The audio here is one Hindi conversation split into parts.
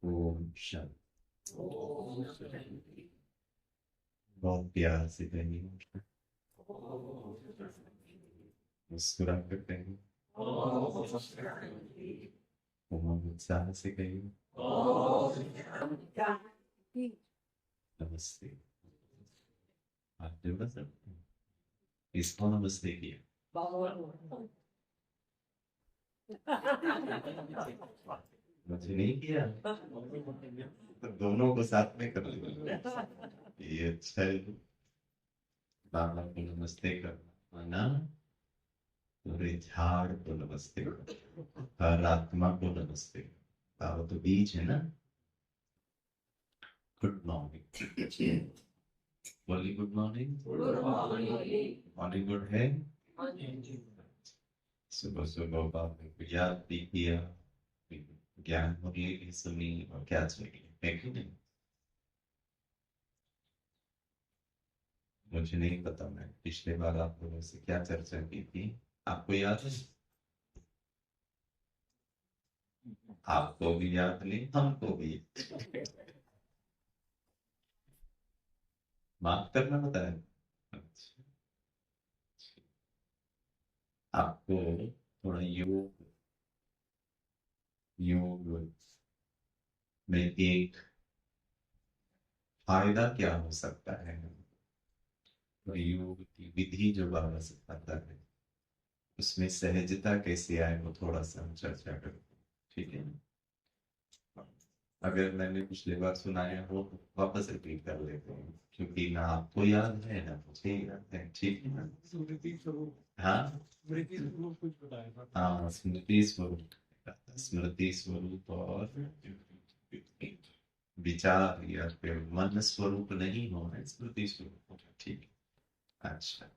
ओम शांति। बहुत प्यार से कहिए, मुस्कुरा कर कहिए, उमंग उत्साह से कहिए, नमस्ते। आप जो बस इसको नमस्ते किया, मुझे नहीं किया, तो दोनों को साथ में कर लिया। ये अच्छा है। बाबा को नमस्ते करना माना पूरे झाड़ को नमस्ते करना, हर आत्मा को नमस्ते। बाबा तो बीज है ना। गुड मॉर्निंग, बोली गुड मॉर्निंग। मॉर्निंग गुड है। सुबह सुबह बाबा को याद भी किया, ज्ञान मुरली भी सुनी और क्या सुनी, है कि नहीं? मुझे नहीं पता, मैं पिछले बार आप लोगों से क्या चर्चा की थी, आपको याद है? आपको भी याद नहीं, हमको भी। माफ करना बताया। अच्छा, आपको थोड़ा योग योग में एक फायदा क्या हो सकता है, तो योग की विधि जो बाबा सिखाता है उसमें सहजता कैसे आए, वो थोड़ा सा हम चर्चा करें, ठीक है ना? अगर मैंने पिछली बार सुनाया हो तो वापस रिपीट कर लेते हैं, क्योंकि ना आपको याद है ना मुझे याद है, ठीक है ना? हाँ हाँ, स्मृति स्वरूप, स्मृति स्वरूप और विचार या फिर मन स्वरूप नहीं होना, स्मृति स्वरूप होना, ठीक है। अच्छा,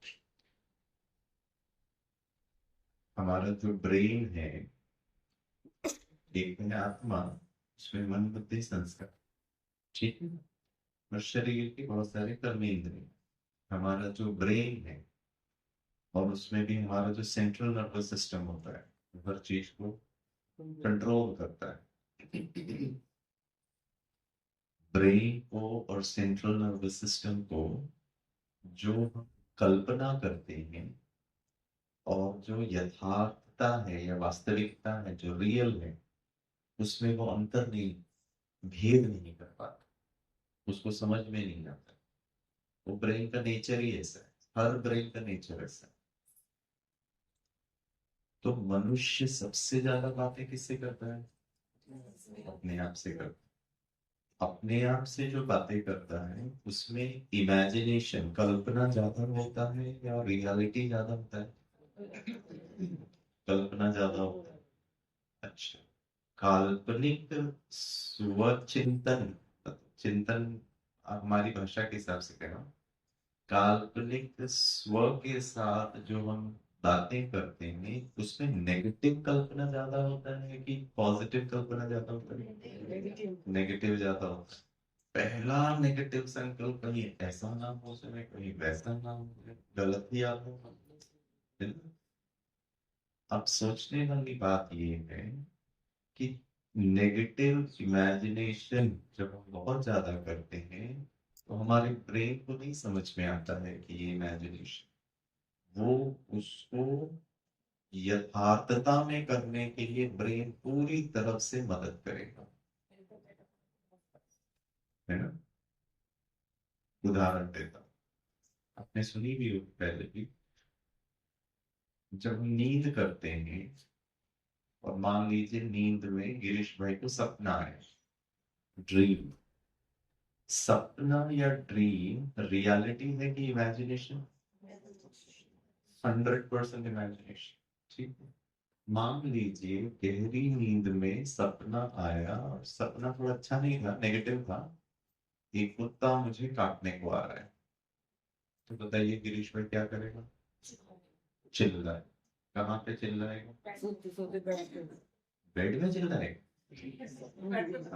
हमारा जो ब्रेन है, एक है आत्मा, उसमें मन बुद्धि संस्कार, ठीक है। और शरीर के बहुत सारे कर्मेंद्रिय, हमारा जो ब्रेन है, और उसमें भी हमारा जो सेंट्रल नर्वस सिस्टम होता है, हर चीज को कंट्रोल करता है। ब्रेन को और सेंट्रल नर्वस सिस्टम को जो हम कल्पना करते हैं और जो यथार्थता है या वास्तविकता है, जो रियल है, उसमें वो अंतर नहीं, भेद नहीं कर पाता, उसको समझ में नहीं आता। वो ब्रेन का नेचर ही ऐसा है, हर ब्रेन का नेचर ऐसा है। तो मनुष्य सबसे ज्यादा बातें किससे करता है? अपने आप से करता है। अपने आप से जो बातें करता है उसमें इमेजिनेशन, कल्पना ज्यादा होता है या रियलिटी ज्यादा होता है? कल्पना ज्यादा होता है। अच्छा, काल्पनिक स्वचिंतन, चिंतन हमारी भाषा के हिसाब से कहना, काल्पनिक स्व के साथ जो हम बातें करते हैं उसमें नेगेटिव कल्पना ज्यादा होता है कि पॉजिटिव कल्पना ज्यादा होता है? नेगेटिव ज्यादा होता है। पहला नेगेटिव संकल्प, कहीं ऐसा ना हो जाए, कहीं वैसा ना हो जाए, गलत ही आता है ना? अब सोचने वाली बात ये है कि नेगेटिव इमेजिनेशन जब हम बहुत ज्यादा करते हैं तो हमारे ब्रेन को नहीं समझ में आता है कि ये इमेजिनेशन, वो उसको यथार्थता में करने के लिए ब्रेन पूरी तरफ से मदद करेगा, है ना? उदाहरण देता हूं, आपने सुनी भी होगी पहले भी, जब हम नींद करते हैं और मान लीजिए नींद में गिरीश भाई को सपना है, ड्रीम, सपना या ड्रीम रियलिटी है कि इमेजिनेशन? 100% इमेजिनेशन, ठीक है। मान लीजिए गहरी नींद में सपना आया और सपना थोड़ा अच्छा नहीं था, नेगेटिव था, एक कुत्ता मुझे काटने को आ रहा है, तो बताइए गिरीश भाई क्या करेगा? चिल्लाए। कहाँ पे चिल्लाएगा? बेड में चिल्लाएगा?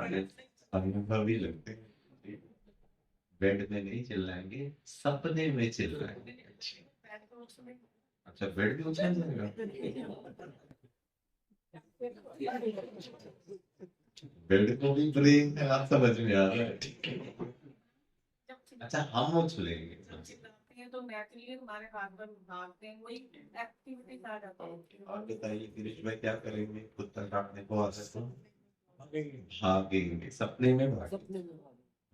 अरे, अनुभवी लगते हैं। बेड में नहीं चिल्लाएंगे, सपने में चिल्लाएंगे। अच्छा, बेड भी उछल जाएगा? बेड को भी ब्रेन है, आप समझ में आ रहा है? ठीक है। अच्छा, हम उछलेंगे। तो नेचुरली हमारे हाथ पर भागते हैं, वही एक्टिविटीज आ जाती है। और बताइए गिरीश भाई क्या करेंगे, कुत्ता काटने को आता है तो भागेंगे, सपने में भागेंगे,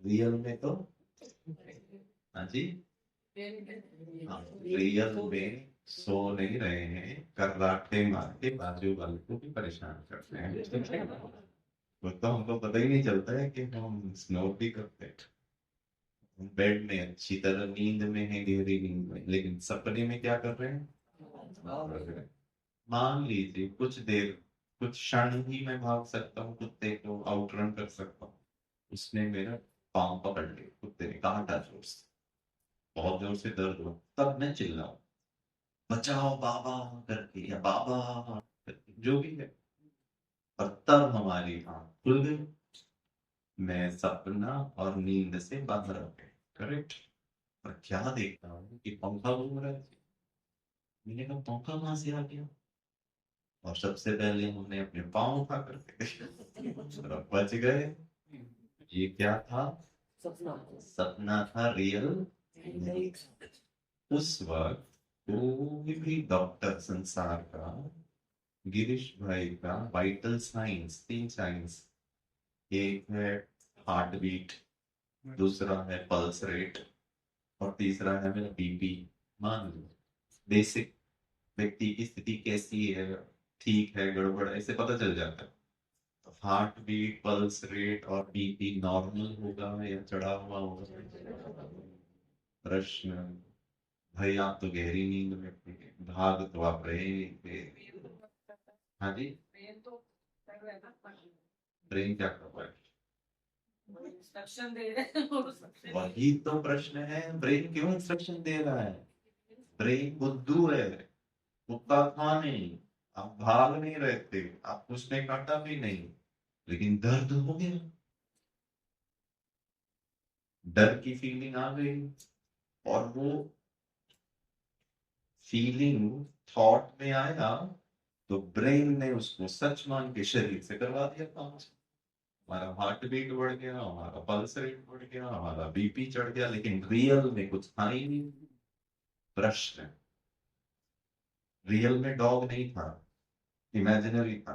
रियल में तो हाँ जी, हाँ रियल में सो नहीं रहे हैं, कर्राटे मार के बाजू वाले को भी परेशान करते हैं। वो तो हमको पता ही नहीं चलता है कि हम स्नोर भी करते हैं, बेड में अच्छी तरह नींद में है, गहरी नींद में, लेकिन सपने में क्या कर रहे हैं? मान लीजिए कुछ देर, कुछ क्षण ही मैं भाग सकता हूँ, कुत्ते को आउटरन कर सकता हूँ, उसने मेरा पाँव पकड़ लिया, कुत्ते ने काटा जोर से, बहुत जोर से दर्द हुआ, तब मैं चिल्लाऊं बचाओ बाबा करके या बाबा करके, जो भी है, और तब हमारी आंख खुल गई, मैं सपना और नींद से बाहर आ गए, करेक्ट। पर क्या देखता हूँ कि पंखा घूम रहा है, मैंने कहा पंखा कहाँ से आ गया, और सबसे पहले हमने अपने पाँव उठा करके देखा और बच गए। ये क्या था? सपना था, रियल नहीं। उस वक्त कोई भी डॉक्टर संसार का, गिरीश भाई का वाइटल साइंस, 3 साइंस, एक है हार्ट बीट, दूसरा है पल्स रेट, और तीसरा है मेरा बीपी, मान लो बेसिक व्यक्ति की स्थिति कैसी है, ठीक है गड़बड़ है, इसे पता चल जाता है। तो हार्ट बीट, पल्स रेट और बीपी नॉर्मल होगा या चढ़ा हुआ होगा? प्रश्न, भाई आप तो गहरी नींद में थे, भाग तो आप रहे नहीं थे। हाँ जी, ब्रेन क्या कर रहा है? इंस्ट्रक्शन दे रहे हैं। वही तो प्रश्न है, ब्रेन क्यों इंस्ट्रक्शन दे रहा है? ब्रेन बुद्धू है, कुत्ता था नहीं, आप भाग नहीं रहे थे, आप उसने काटा भी नहीं, लेकिन दर्द हो गया, डर की फीलिंग आ गई, और वो फीलिंग थॉट में आया, तो ब्रेन ने उसको सच मान के शरीर से करवा दिया काम। हमारा हार्ट बीट बढ़ गया, हमारा पल्स रेट बढ़ गया, हमारा बीपी चढ़ गया, लेकिन रियल में कुछ था ही नहीं। प्रश्न, रियल में डॉग नहीं था, इमेजिनरी था,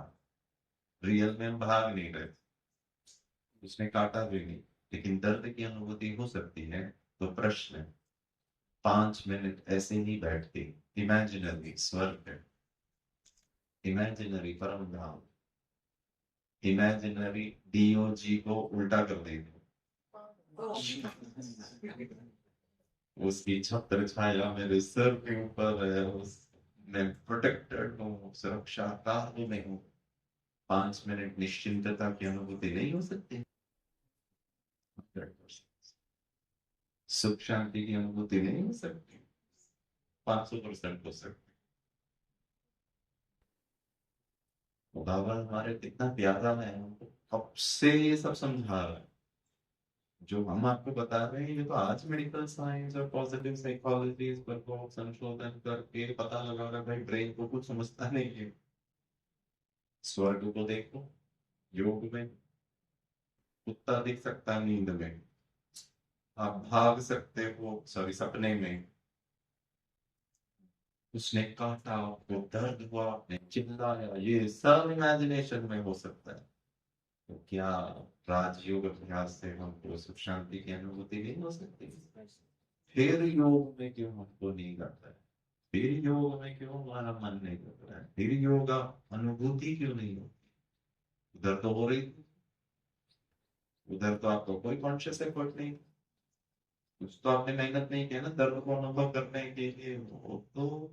रियल में हम भाग नहीं रहे थे, उसने काटा भी नहीं, लेकिन दर्द की अनुभूति हो सकती है। तो प्रश्न, 5 मिनट ऐसे ही बैठ के इमेजिनरी स्वर्ग, इमेजिनरी परम धाम, इमेजिनरी डीओजी को उल्टा कर देंगे, उसकी छत्र छाया मेरे सर के ऊपर है, उस मैं प्रोटेक्टेड हूँ, सुरक्षाकार में हूँ। 5 मिनट निश्चिंतता की अनुभूति नहीं हो सकती? सुख शांति की अनुभूति नहीं हो सकती? 500% हो सकती। बाबा हमारे कितना प्यारा है, हमको कब से ये सब समझा रहा है, जो हम आपको बता रहे हैं ये तो आज मेडिकल साइंस और पॉजिटिव साइकोलॉजी इस पर को संशोधन करके पता लगा रहा है, भाई ब्रेन को कुछ समझता नहीं है। स्वर्ग को देखो, योग में कुत्ता दिख सकता है नींद में, आप भाग सकते हो, सॉरी सपने में, उसने काटा, आपको दर्द हुआ, आपने चिल्लाया, ये सब इमेजिनेशन में हो सकता है। तो क्या राजयोग अभ्यास से हमको सुख शांति की अनुभूति नहीं हो सकती? फिर योग में क्यों हमको नहीं करता है? फिर योग में क्यों हमारा मन नहीं कर रहा है? फिर योगा अनुभूति क्यों नहीं होती? उधर तो हो रही थी, उधर तो आपको कोई कॉन्शियस एफर्ट नहीं, कुछ तो आपने मेहनत नहीं किया ना दर्द को अनुभव करने के लिए, वो तो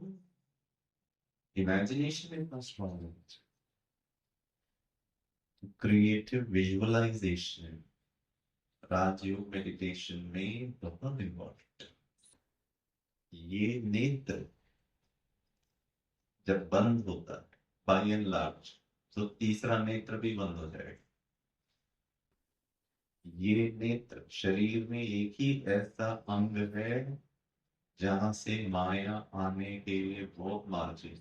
इमेजिनेशन इतना स्ट्रॉन्ग है। क्रिएटिव विजुअलाइजेशन राजयोग मेडिटेशन में बहुत इम्पोर्टेंट। ये नेत्र जब बंद होता है बाय एंड लार्ज, तो तीसरा नेत्र भी बंद हो जाएगा। ये नेत्र शरीर में एक ही ऐसा अंग है जहां से माया आने के लिए बहुत मार्जिन,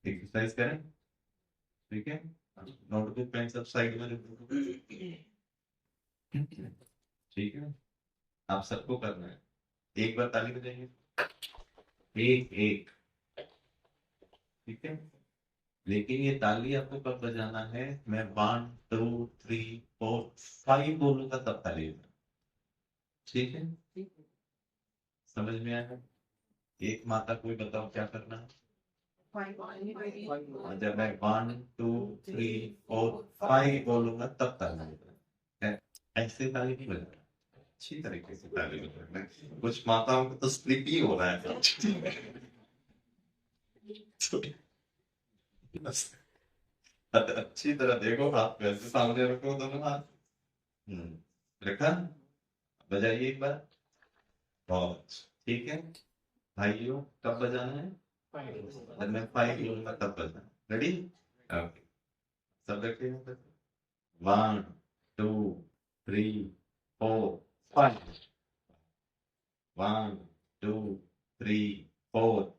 एक्सरसाइज करें, ठीक है। नोटबुक पेन सब साइड में रखो, ठीक है। आप सबको करना है। एक बार ताली बजाइए, एक एक, ठीक है। लेकिन ये ताली आपको कब बजाना है, मैं 1 2 3 4 5 बोलूंगा तब ताली बजाना, ठीक है। समझ में आया? एक माता कोई बताओ क्या करना है। जब मैं 1 2 3 4 5 बोलूंगा तब ताली बजाना है। ऐसे ताली नहीं बजाना, अच्छी तरीके से ताली बजाना है। कुछ माताओं को तो स्लिपी हो रहा है। अच्छी तरह देखो, हाथ वैसे सामने रखो, दोनों हाथ। रखा, बजाइए एक बार। बहुत अच्छा, ठीक है। भाइयों कब बजाना है, जब मैं 5 बोलूंगा तब बजाना, रेडी? ओके, सब रखिए। 1 2 3 4 5, 1 2 3 4।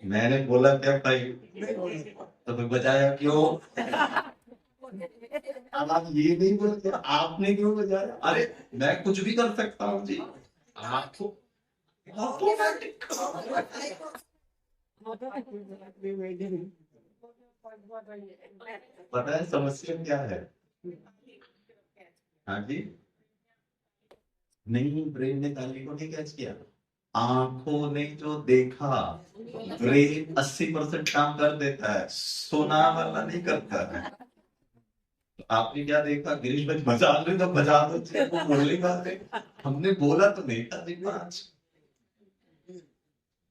मैंने बोला क्या भाई, तो मैं बजाया क्यों? अब आप ये नहीं बोलते आपने क्यों बजाया? अरे मैं कुछ भी कर सकता हूँ जी, आपको पता है समस्या क्या है? हाँ जी, नहीं, ब्रेन ने ताली को नहीं कैच किया, आंखों ने जो देखा। ब्रेन 80% काम कर देता है, सुना वाला नहीं करता है। तो आपने क्या देखा, गिरीश भाई बजा रहे तो बजा दो, वो बोली बात है। हमने बोला तो नहीं था जी 5,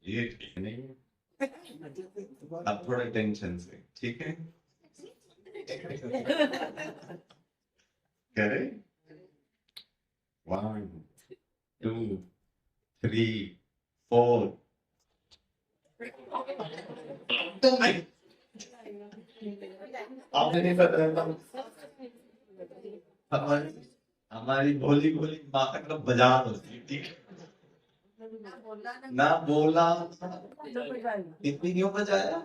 ये ठीक नहीं है। अब थोड़ा टेंशन से, ठीक है। करें, 1 2 3 4। तो नहीं, आपने नहीं बताया। हमारी हमारी भोली भोली माता का बजा होती, ठीक है। ना बोला, इतनी क्यों बजाया?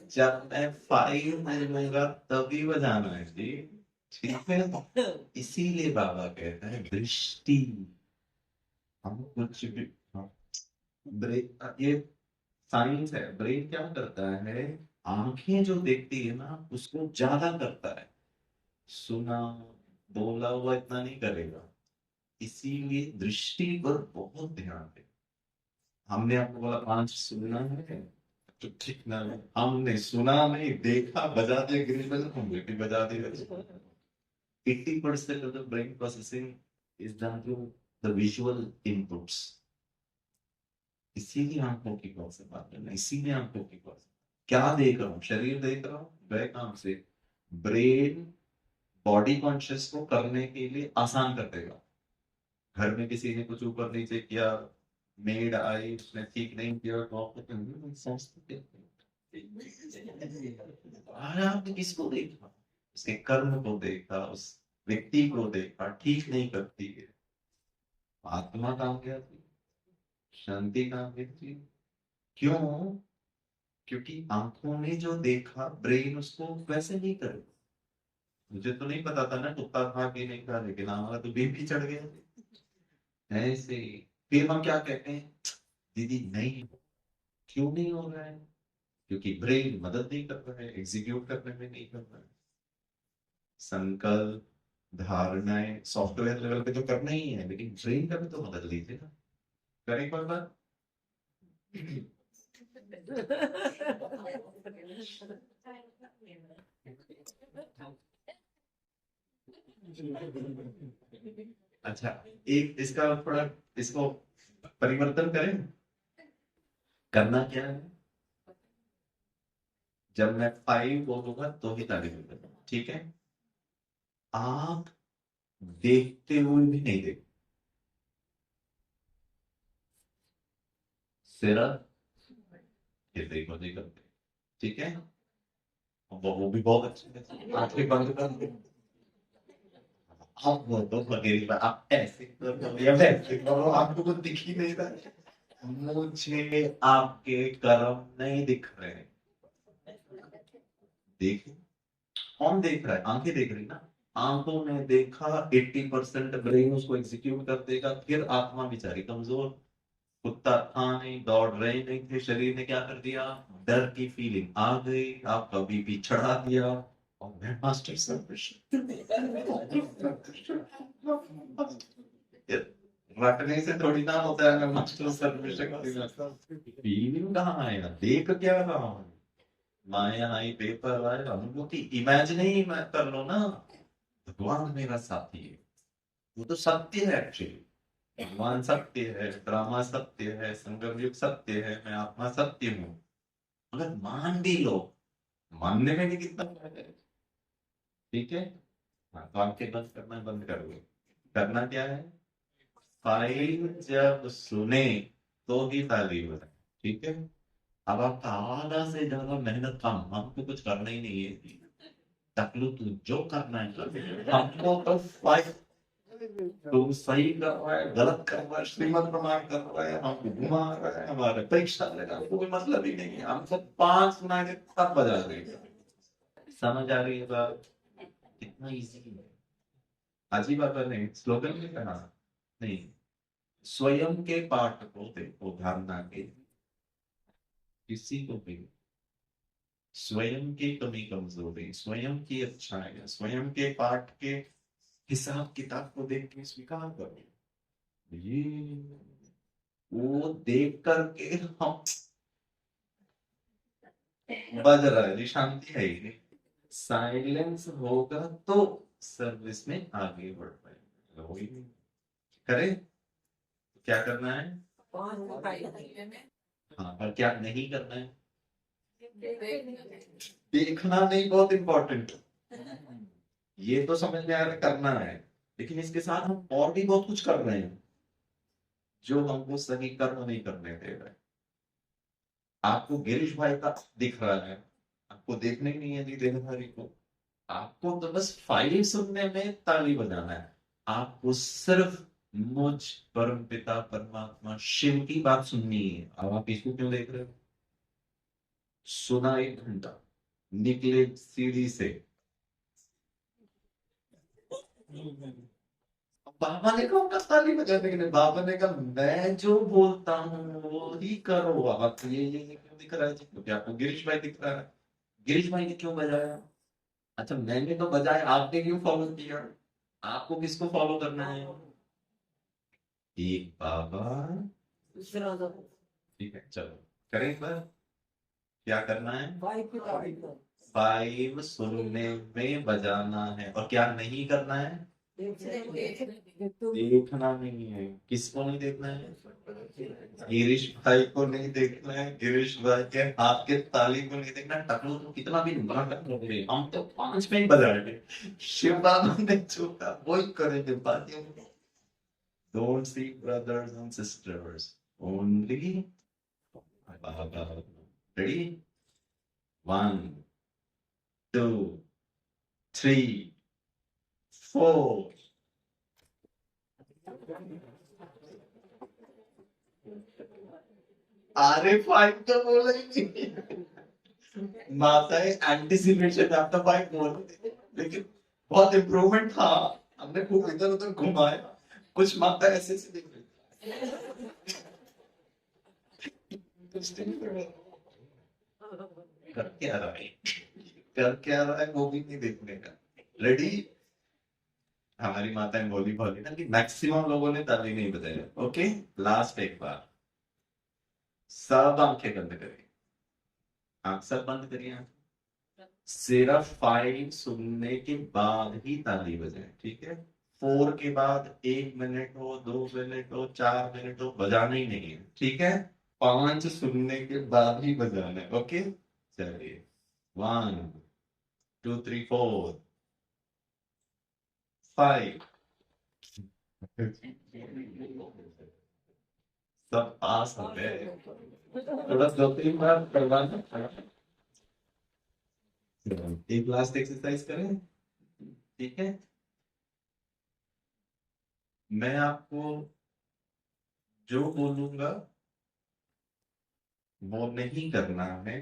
जब मैं 5 बोलूंगा तभी बजाना है जी, ठीक है। इसीलिए बाबा कहता है दृष्टि, हम कुछ भी, हाँ, ब्रेन ये साइंस है। ब्रेन क्या करता है, आंखें जो देखती है ना उसको ज्यादा करता है, सुना बोला हुआ इतना नहीं करेगा। इसीलिए दृष्टि पर बहुत ध्यान दे। हमने आपको बोला 5 सुनना है, तो ठीक ना, हमने सुना नहीं, देखा, बजा दिया, गिरीश बजा, हमने भी बजा दिया। 80% of the brain processing is done through the visual inputs. इसीलिए आंखों की कौन से बात करना, इसीलिए आंखों की कौन, क्या देख रहा हूँ, शरीर देख रहा हूँ, वह काम से ब्रेन बॉडी कॉन्शियस को करने के लिए आसान कर देगा। घर में किसी ने कुछ ऊपर नीचे किया, मेड आई, उसने ठीक नहीं किया, तो आपको आपने किसको देखा, उसके कर्म को देखा, उस व्यक्ति को देखा, ठीक नहीं करती है, आत्मा काम क्या थी, शांति काम क्या थी। क्यों? क्योंकि आंखों ने जो देखा ब्रेन उसको वैसे नहीं करे। मुझे तो नहीं पता था ना, कुत्ता खा के नहीं खा, लेकिन हमारा तो बीपी चढ़ गया ऐसे ही। फिर हम क्या कहते हैं, दीदी नहीं, क्यों नहीं हो रहा है? क्योंकि ब्रेन मदद नहीं कर रहा है, एग्जीक्यूट करने में नहीं कर रहा है। संकल्प, धारणाएं सॉफ्टवेयर लेवल पे तो करना ही है, लेकिन ब्रेन का भी तो मदद लीजिए ना। करें कोई बात? अच्छा, एक इसका थोड़ा, इसको परिवर्तन करें। करना क्या है, जब मैं 5 बोलूंगा तो ही ताली बजाना, ठीक है। आप देखते हुए भी नहीं देख, सिर्फ ये देखो नहीं करते, ठीक है। वो भी बहुत अच्छे, आंखें बंद कर दे, अब वो तो बगैर आप ऐसे करो या वैसे करो, आपको कुछ दिख ही नहीं रहा। मुझे आपके कर्म नहीं दिख रहे। देख, कौन देख रहा है? आंखें देख रही ना। आंखों ने देखा, 80% ब्रेन उसको एग्जीक्यूट कर देगा, फिर आत्मा बेचारी कमजोर। कुत्ता था नहीं, दौड़ रहे नहीं थे, शरीर ने क्या कर दिया? डर की फीलिंग आ गई, आपका बीपी चढ़ा दिया, और मैं मास्टर रटने से थोड़ी ना होता है। मैं मास्टर सर्विस फीलिंग कहाँ आएगा? देख क्या रहा हूँ? माया आई, पेपर आए, अनुभूति इमेजिन ही मैं कर लो ना। भगवान मेरा साथी है, वो तो सत्य है एक्चुअली। भगवान सत्य है, ड्रामा सत्य है, संगम युग सत्य है, मैं आत्मा सत्य हूँ। अगर मान भी लो, मानने में भी कितना फायदा है। ठीक है। हाँ, तो आंखें बंद करना बंद कर दो। करना क्या है? फाइल जब सुने तो ही ताली बजाए। ठीक है। अब आपका आधा से ज्यादा मेहनत कम, हमको कुछ करना ही नहीं है। टकलू तू जो करना है कर, हमको तो फाइल। तू सही कर रहा है, गलत कर रहा है, श्रीमत प्रमाण कर रहा है, हमको घुमा रहा है, हमारे परीक्षा लेना कोई मतलब ही नहीं है। हम सब 5 सुना के तब बजा रहे हैं। समझ आ रही है बात? कितना इजी है। हाजी बाबा ने स्लोगन में कहा नहीं, स्वयं के पाठ को देखो, धारणा के किसी को भी स्वयं की कमी कमजोरी, स्वयं की अच्छाई, स्वयं के पाठ के हिसाब किताब को देख के स्वीकार करो। ये वो देख करके हम बज रहा है, शांति है ही। साइलेंस होगा तो सर्विस में आगे बढ़ पाएंगे। वही नहीं करे तो क्या करना है? हाँ, पर क्या नहीं करना है? देखना नहीं, बहुत इंपॉर्टेंट। ये तो समझ में आ रहा है, करना है। लेकिन इसके साथ हम और भी बहुत कुछ कर रहे हैं जो हमको सही कर्म नहीं करने दे रहे। आपको गिरीश भाई का दिख रहा है, आपको देखने ही नहीं है जी देहधारी को। आपको तो बस फाइल सुनने में ताली बजाना है। आपको सिर्फ मुझ परम पिता परमात्मा शिव की बात सुननी है। अब आप इसको क्यों देख रहे हो? सुना 1 घंटा, निकले सीढ़ी से। बाबा ने कहा उनका ताली बजाने के लिए, बाबा ने कहा मैं जो बोलता हूँ वो ही करो। अब आपको ये क्यों दिख रहा है जी? क्योंकि आपको गिरीश भाई दिख रहा है। गिरीश भाई ने क्यों बजाया? अच्छा, मैंने तो बजाया, आपने क्यों फॉलो किया? आपको किसको फॉलो करना है? एक बाबा। ठीक है, चलो करें एक बार। क्या करना है? फाइव सुनने में बजाना है, और क्या नहीं करना है? देखना नहीं है। किसको नहीं देखना है? गिरीश भाई को नहीं देखना है, गिरीश भाई के हाथ के ताली को नहीं देखना। टकलू तो कितना भी नाटक कर रहे, हम तो 5 में ही बजाएंगे। शिव बाबा ने जो कहा वही करेंगे, बाकी don't see brothers and sisters, only Baba. Ready? 1, 2, 3, 4. अरे 5 तो बोला ही नहीं। माता है एंटिसिपेशन आफ्टर 5 बोल, लेकिन बहुत इम्प्रूवमेंट था। हमने खूब इधर उधर घुमाया, कुछ माता ऐसे ऐसे दिख रही। कर क्या रहा है, कर क्या रहा है वो भी नहीं देखने का। रेडी? हमारी माताएं बोली बोली ना कि मैक्सिमम लोगों ने ताली नहीं बजाया। ओके, लास्ट एक बार। सब आंखें बंद करें, आंख सब बंद करिए। सिर्फ 5 सुनने के बाद ही ताली बजाए, ठीक है? 4 के बाद 1 मिनट हो, 2 मिनट हो, 4 मिनट हो, बजाना ही नहीं है, ठीक है? 5 सुनने के बाद ही बजाना है। ओके, चलिए। 1, 2, 3, 4, 5। सब पास हो गए। थोड़ा 2-3 बार करवाना पड़ा। एक लास्ट एक्सरसाइज करें, ठीक है? मैं आपको जो बोलूंगा वो नहीं करना है।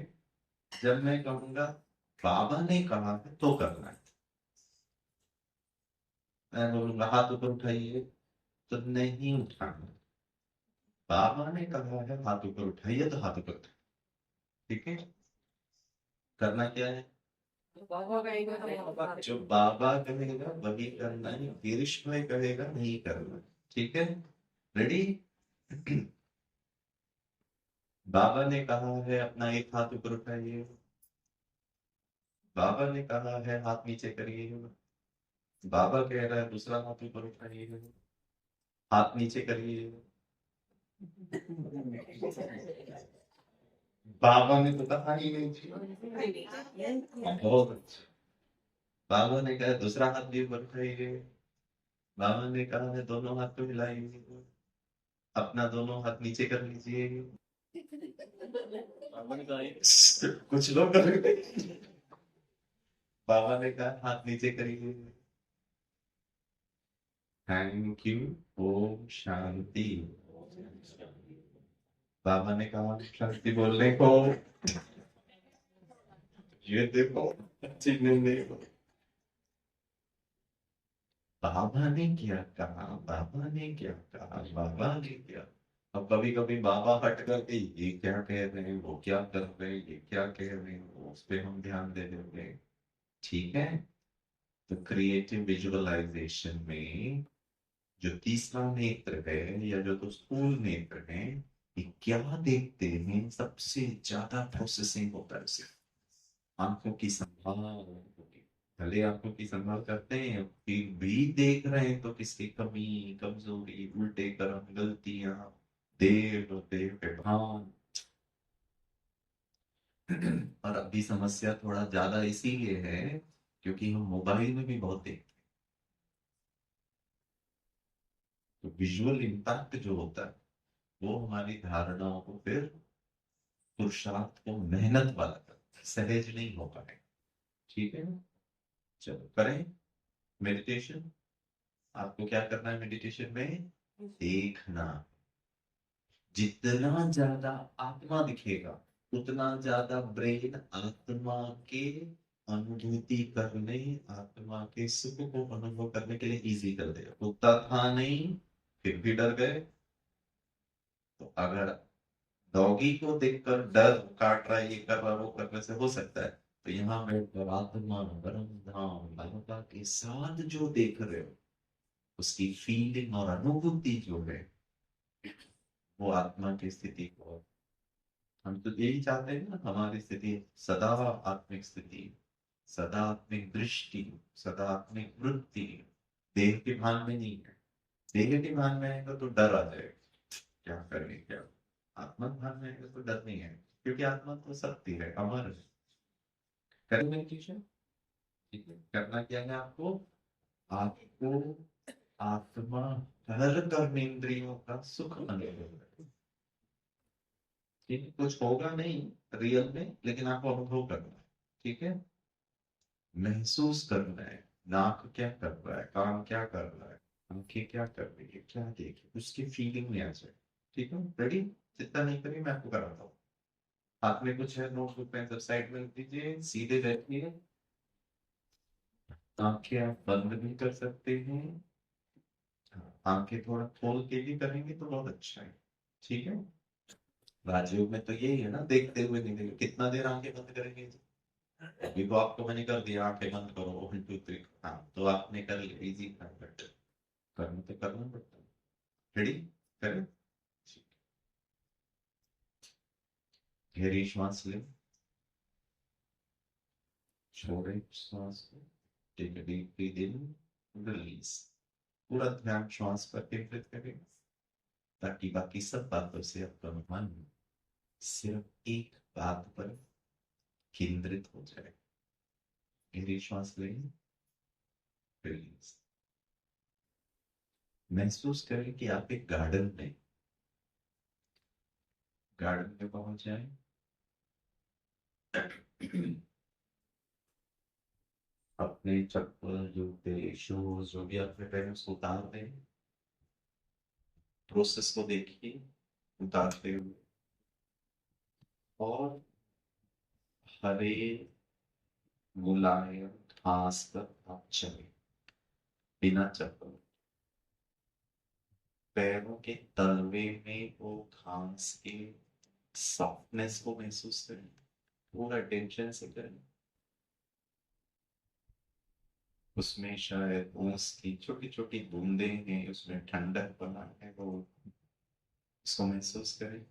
जब मैं कहूंगा बाबा ने कहा है तो करना है। मैं बोलूंगा हाथ ऊपर उठाइए तो नहीं उठाना। बाबा ने कहा है हाथ ऊपर उठाइए तो हाथ ऊपर उठाइए। ठीक है। करना क्या है? जो बाबा कहेगा वही करना है, गिरीश में कहेगा नहीं करना। ठीक है। रेडी? बाबा ने कहा है अपना एक हाथ ऊपर उठाइए। बाबा ने कहा है हाथ नीचे करिए। बाबा कह रहा है दूसरा हाथ ऊपर उठाइए, हाथ नीचे करिए। बाबा ने तो कहा ही नहीं थी। बहुत अच्छा। बाबा ने कहा दूसरा हाथ भी ऊपर उठाइए। बाबा ने कहा है दोनों हाथ को हिलाइए, अपना दोनों हाथ नीचे कर लीजिए। बाबा ने कहा कुछ लोग करेंगे। बाबा ने कहा हाथ नीचे करिए। Thank you. ओम शांति। बाबा ने कहा शांति बोलने को। ये देखो चिन्ह नहीं। बाबा ने क्या कहा, बाबा ने क्या कहा, बाबा ने क्या। अब कभी कभी बाबा हट करके ये क्या कह रहे हैं, वो क्या कर रहे हैं, ये क्या कह रहे हैं, उस पे हम ध्यान दे देंगे। ठीक है। तो क्रिएटिव विजुअलाइजेशन में जो तीसरा नेत्र है या जो तो स्थूल नेत्र है, ये क्या देखते हैं? सबसे ज्यादा प्रोसेसिंग होता है सिर्फ आंखों की संभाल। भले आंखों की संभाल करते हैं फिर भी देख रहे हैं तो किसकी कमी, कमजोरी, उल्टे कर्म, गलतियां, देव देव पे भान। और अभी समस्या थोड़ा ज्यादा इसीलिए है क्योंकि हम मोबाइल में भी बहुत देखते हैं। तो विजुअल इम्पैक्ट जो होता है वो हमारी धारणाओं को फिर पुरुषार्थ को मेहनत वाला करता है, सहज नहीं हो पाए। ठीक है। चलो करें मेडिटेशन। आपको क्या करना है मेडिटेशन में? देखना। जितना ज्यादा आत्मा दिखेगा उतना ज्यादा ब्रेन आत्मा के अनुभूति करने, आत्मा के सुख को अनुभव करने के लिए इजी कर देगा। उतना था नहीं फिर भी डर गए। तो अगर डॉगी को देखकर डर काट रहा है, ये कर रहा है, वो करने से हो सकता है, तो यहाँ बैठकर आत्मा परम धाम बाबा के साथ जो देख रहे हो उसकी फीलिंग और अनुभूति जो है वो आत्मा की स्थिति को। हम तो यही चाहते हैं ना, हमारी स्थिति सदा आत्मिक स्थिति, सदा आत्मिक दृष्टि, सदा आत्मिक वृत्ति। देह के भान में नहीं है। देह के भान में आएगा तो डर आ जाएगा, क्या करें क्या। आत्मा भान में आएगा तो डर नहीं है क्योंकि आत्मा तो सत्य है, अमर है। करें मेडिटेशन। ठीक है। करना क्या है आपको? आपको आत्मा हर कर्मेंद्रियों का सुख अनुभव है। ठीक है। कुछ होगा नहीं रियल में लेकिन आपको अनुभव करना है। ठीक है। महसूस करना है। नाक क्या कर रहा है, कान क्या कर रहा है, आंखें क्या कर रही है, क्या देखे, उसकी फीलिंग में आ जाए। ठीक है। रेडी? जितना नहीं करिए मैं आपको कराता हूँ। हाथ में कुछ है नोटबुक पेन सब साइड में रख दीजिए, सीधे बैठिए। आंखें आप बंद भी कर सकते हैं। हाँ, आंखें थोड़ा खोल के भी करेंगे तो बहुत अच्छा है। ठीक है। राजयोग में तो यही है ना, देखते हुए नहीं देखेंगे, कितना देर आंखें बंद करेंगे। अभी तो आपको मैंने कर दिया आंखें बंद करो 1 2 3। हाँ तो आपने कर लिया, इजी था बट करना तो करना पड़ता है। रेडी? करें। गहरी श्वास लें, छोड़े श्वास को। Take a deep breath in, release. पूरा ध्यान श्वास पर केंद्रित करें ताकि बाकी सब बातों से आपका मन सिर्फ एक बात पर केंद्रित हो जाए। गहरी श्वास लें, रिलीज। महसूस करें कि आप एक गार्डन में पहुंच जाए। अपने चप्पल, जूते, शूज जो भी आपने पहने उसको उतार दें। प्रोसेस को देखिए उतारते हुए, और हरे मुलायम घास पर आप चले बिना चप्पल। पैरों के तलवे में वो घास के सॉफ्टनेस को महसूस करें, पूरा टेंशन से करें। उसमें शायद ओस की छोटी छोटी बूंदे हैं, उसमें ठंडक बना है, वो उसको महसूस करें।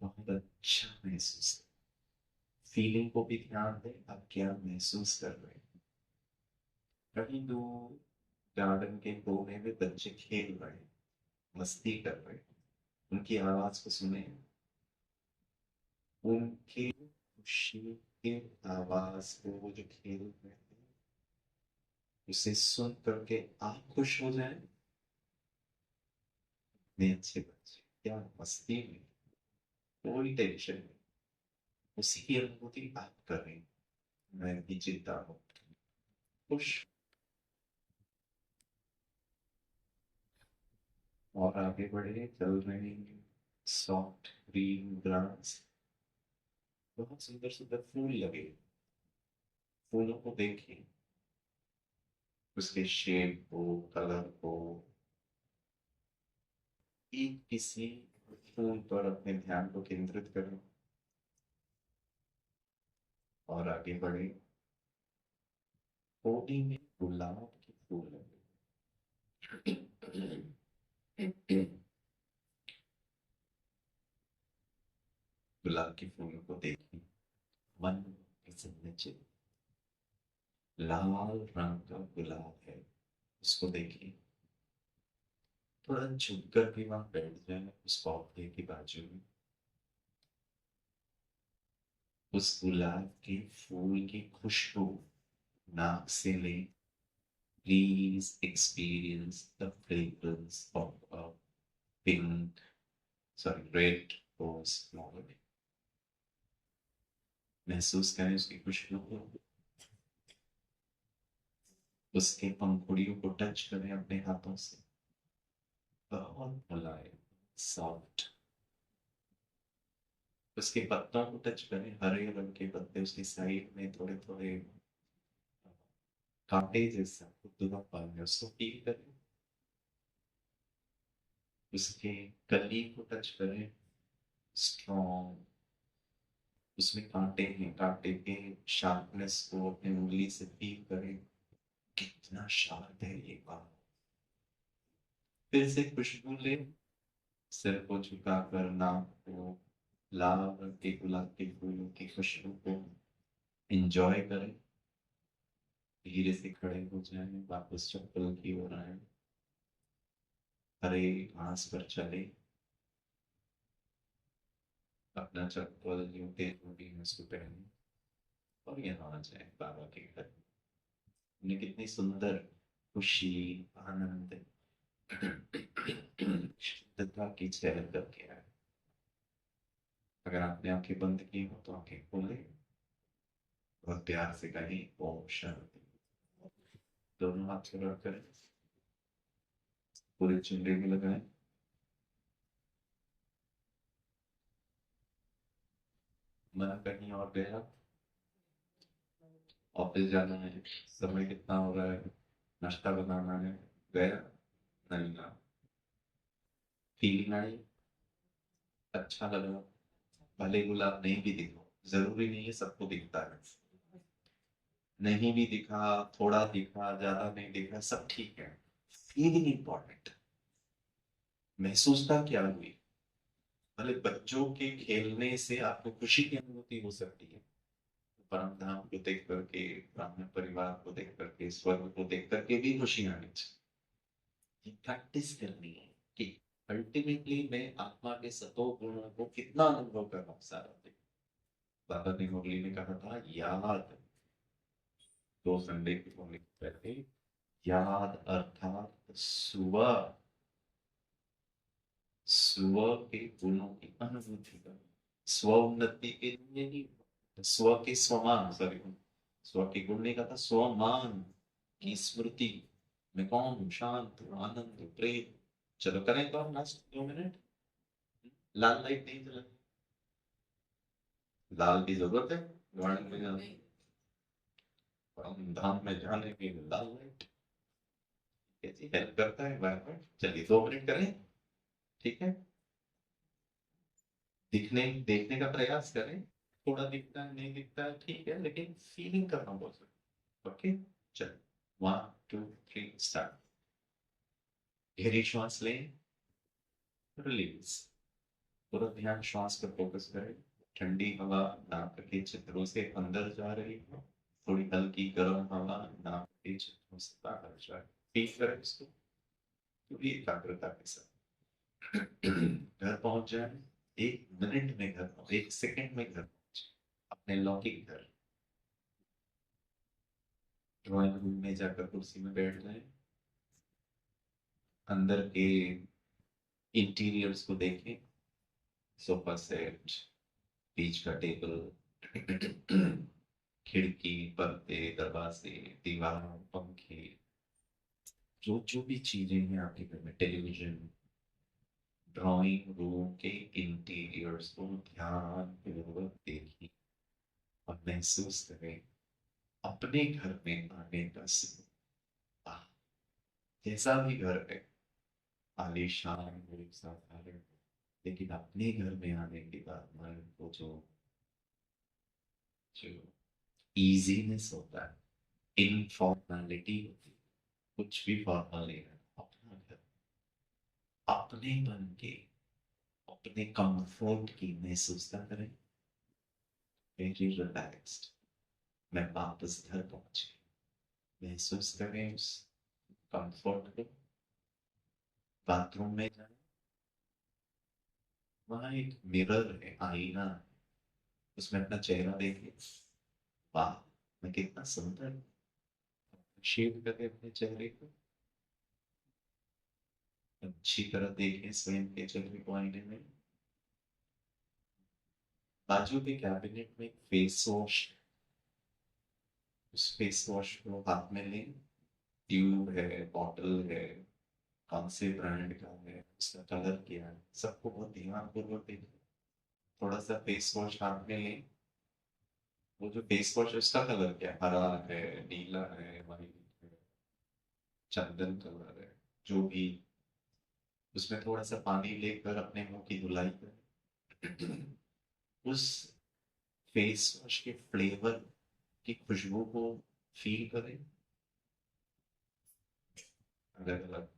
बहुत अच्छा महसूस करें। फीलिंग को भी ध्यान दें, आप क्या महसूस कर रहे हैं। कहीं दूर गार्डन के कोने में बच्चे खेल रहे हैं, मस्ती कर रहे हैं, उनकी आवाज को सुने, उनके खुशी के आवाज को, वो जो खेल रहे हैं उसे सुन करके आप खुश हो जाए। इतने अच्छे बच्चे, क्या मस्ती में, कोई टेंशन नहीं, उसी की अनुभूति आप करें। मैं भी चिंता हूँ, खुश। और आगे बढ़े, चल रहे हैं। सॉफ्ट ग्रीन ग्रास, बहुत सुंदर सुंदर फूल लगे। फूलों को देखिए, उसके शेप को, कलर को। एक किसी फूल पर अपने ध्यान को केंद्रित करें और आगे बढ़े। कोटी में गुलाब के फूल लगे। गुलाब के फूलों को देखिए, मन प्रसन्न चित्त। लाल रंग का गुलाब है, उसको देखिए। थोड़ा झुककर भी वहां बैठ जाए उस पौधे के बाजू में। उस गुलाब के फूल की खुशबू नाक से ले। Please experience the fragrance of a pink, sorry, red rose flower. महसूस करें उसकी खुशबू को। उसके पंखुड़ियों को टच करें अपने हाथों से, बहुत मुलायम, सॉफ्ट। उसके पत्तों को टच करें, हरे रंग के पत्ते, उसकी साइड में थोड़े थोड़े कांटे जैसा खुरदुरापन है, उसको फील करें। उसके कली को टच करें, स्ट्रॉन्ग। उसमें कांटे हैं, कांटे के शार्पनेस को अपनी उंगली से फील करें। कितना शार्प है ये बात। फिर से खुशबू ले, सिर को झुकाकर नाक को, लाल रंग के गुलाब के फूलों की खुशबू को एंजॉय करें। धीरे से खड़े हो जाएं, वापस चप्पल की ओर आए, हरे घास पर चले। अपना चप्पल जूते जो भी है उसको पहने और यहाँ आ जाए बाबा के घर। उन्हें कितनी सुंदर खुशी, आनंद, शुद्धता की चेहरे करके आए। अगर आपने आंखें बंद की हो तो आंखें खोले और प्यार से कहें ओम शांति। दोनों हाथ जोड़ करें, पूरे चेहरे में लगाएं। मन कहीं और गया, ऑफिस जाना है, समय कितना हो रहा है, नाश्ता बनाना है, गया नहीं ना, फीलिंग आई, अच्छा लगा। भले गुलाब नहीं भी दिखो, जरूरी नहीं है सबको दिखता है। नहीं भी दिखा, थोड़ा दिखा, ज्यादा नहीं दिखा, सब ठीक है। Feeling important. महसूसता क्या हुई। भले बच्चों के खेलने से आपको खुशी की अनुभूति हो सकती है, परम धाम को देख करके, ब्राह्मण परिवार को देख करके, स्वर्ग को देख करके भी खुशी आनी चाहिए। प्रैक्टिस करनी है कि अल्टीमेटली मैं आत्मा के सतो गुणों को कितना अनुभव कर रहा हूँ सारा दिन। बाबा ने मुरली ने कहा था, याद, 2 संडे की मुरली पहले, याद अर्थात स्व, स्व के गुणों की अनुभूति कर। स्व उन्नति के लिए नहीं, स्व के स्वमान, सॉरी, स्व के गुण नहीं कहा था, स्वमान की स्मृति, मैं कौन हूँ? शांत हूँ, आनंद हूँ, प्रेम। चलो करें तो हम लास्ट 2 मिनट। लाल लाइट नहीं जला, लाल की जरूरत है गार्डन में जाने, धाम में जाने की लाल लाइट कैसी हेल्प करता है एनवायरमेंट। चलिए 2 मिनट करें, ठीक है। दिखने देखने का प्रयास करें, थोड़ा दिखता है नहीं दिखता है ठीक है, लेकिन फीलिंग करना बहुत जरूरी। ओके, चलो 1 2 3 स्टार्ट। गहरी श्वास लें, रिलीज। पूरा ध्यान श्वास पर फोकस करें। ठंडी हवा नाक के छिद्रों से अंदर जा रही है, थोड़ी हल्की गर्म हवा नाक के छिद्रों से बाहर जा रही है। फील करें इसको पूरी एकाग्रता के साथ। घर पहुंच जाए, 1 मिनट में घर पहुंच, 1 सेकंड में घर पहुंचे अपने लौकिक घर। ड्राइंग रूम में जाकर कुर्सी में बैठ जाए, अंदर के इंटीरियर्स को देखें। सोफा सेट, बीच का टेबल, खिड़की, पर्दे, दरवाजे, दीवार, पंखे, जो जो भी चीजें हैं आपके घर में, टेलीविजन। ड्राइंग रूम के इंटीरियर्स को ध्यान पूर्वक देखिए और महसूस करें अपने घर में आने का सुकून। आह, जैसा भी घर है, आलीशान हो, साधारण हो, लेकिन अपने घर में आने के बाद मन को जो जो इजीनेस होता है, इनफॉर्मेलिटी होती है, कुछ भी फॉर्मल नहीं है। अपना घर, अपने मन के, अपने कंफर्ट की महसूसता करें। वेरी रिलैक्स्ड, मैं वापस घर पहुंचे, महसूस करें उस कंफर्ट को। बाथरूम में जाए, वहां एक मिरर है, आईना है, उसमें अपना चेहरा देखिए। वाह, मैं कितना सुंदर हूं। शेव करके अपने चेहरे को अच्छी तरह देखें, स्वयं के चेहरे को आईने में। बाजू के कैबिनेट में फेस वॉश, उस फेस वॉश को हाथ में लें। ट्यूब है, बॉटल है, कौन से ब्रांड का है, उसका कलर क्या है, सबको बहुत ध्यानपूर्वक देखें। थोड़ा सा फेस वॉश हाथ में लें। वो जो फेस वॉश है उसका कलर क्या है, हरा है, नीला है, वाइट है, चंदन कलर है, जो भी। उसमें थोड़ा सा पानी लेकर अपने मुंह की धुलाई करें। उस फेस वॉश के फ्लेवर की खुशबू को फील करें। अलग अलग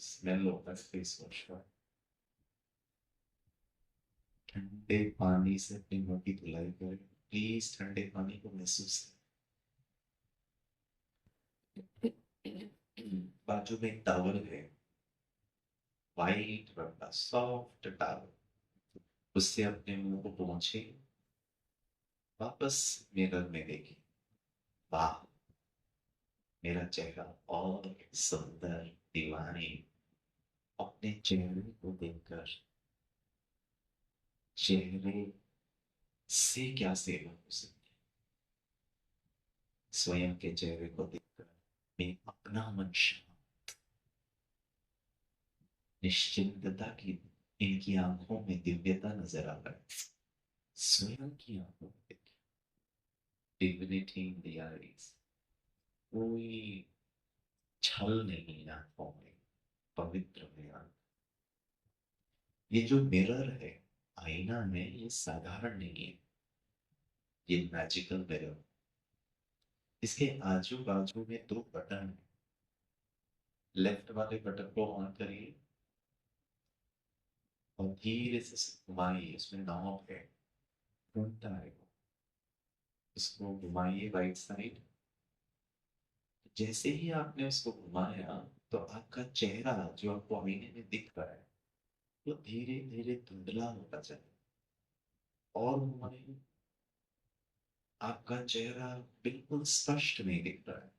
स्मेल होता है फेस वॉश का। ठंडे पानी से अपने मुंह की धुलाई करें, प्लीज ठंडे पानी को महसूस करें। बाजू में एक टॉवल है, वाइट रंग का सॉफ्ट टॉवल, उससे अपने मुंह को पोंछे। वापस मिरर में देखिए, वाह, मेरा चेहरा और सुंदर, दीवानी। अपने चेहरे को देखकर, चेहरे से क्या सेवा हो सकती है? स्वयं के चेहरे को देखकर मैं अपना मन शांत, निश्चिंतता की इनकी आंखों में दिव्यता नजर आ रहा है। स्वयं की आंखों में डिविनिटी इन द आईज, कोई छल नहीं आंखों में, पवित्र में आंख। ये जो मिरर है, आईना है, ये साधारण नहीं है, ये मैजिकल मिरर। इसके आजू बाजू में 2 बटन है। लेफ्ट वाले बटन को ऑन करिए और धीरे से घुमाइए, उसमें नॉब है, घूमता है वो। उसको घुमाइए राइट साइड। जैसे ही आपने उसको घुमाया, तो आपका चेहरा जो आपको आईने में दिख रहा है, वो धीरे धीरे धुंधला होता चले। और घुमाइए, आपका चेहरा बिल्कुल स्पष्ट नहीं दिख रहा है।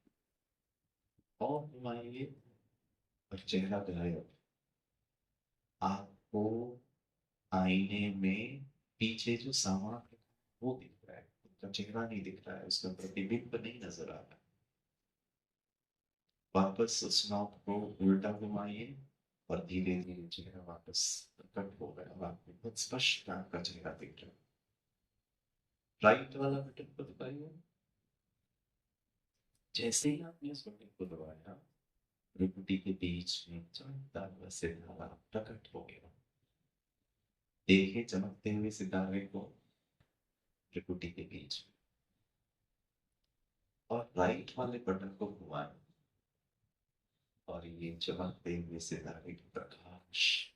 और घुमाइए और चेहरा गायब। आपको आईने में पीछे जो सामान है वो दिख रहा है, उसका चेहरा नहीं दिख रहा है, उसका प्रतिबिंब नहीं नजर आ रहा है। वापस उस नॉब को उल्टा घुमाइए और धीरे धीरे चेहरा वापस प्रकट हो गया। आपको बहुत स्पष्ट आपका चेहरा दिख रहा है। राइट वाला बटन को दबाइए। जैसे ही आपने इस बटन को दबाया, भ्रुकुटी के बीच में चमकता हुआ सितारा प्रकट हो गया। देखिए चमकते हुए सितारे को भ्रुकुटी के बीच में, और राइट वाले बटन को घुमाएं और ये चमकते हुए सितारे की प्रकाश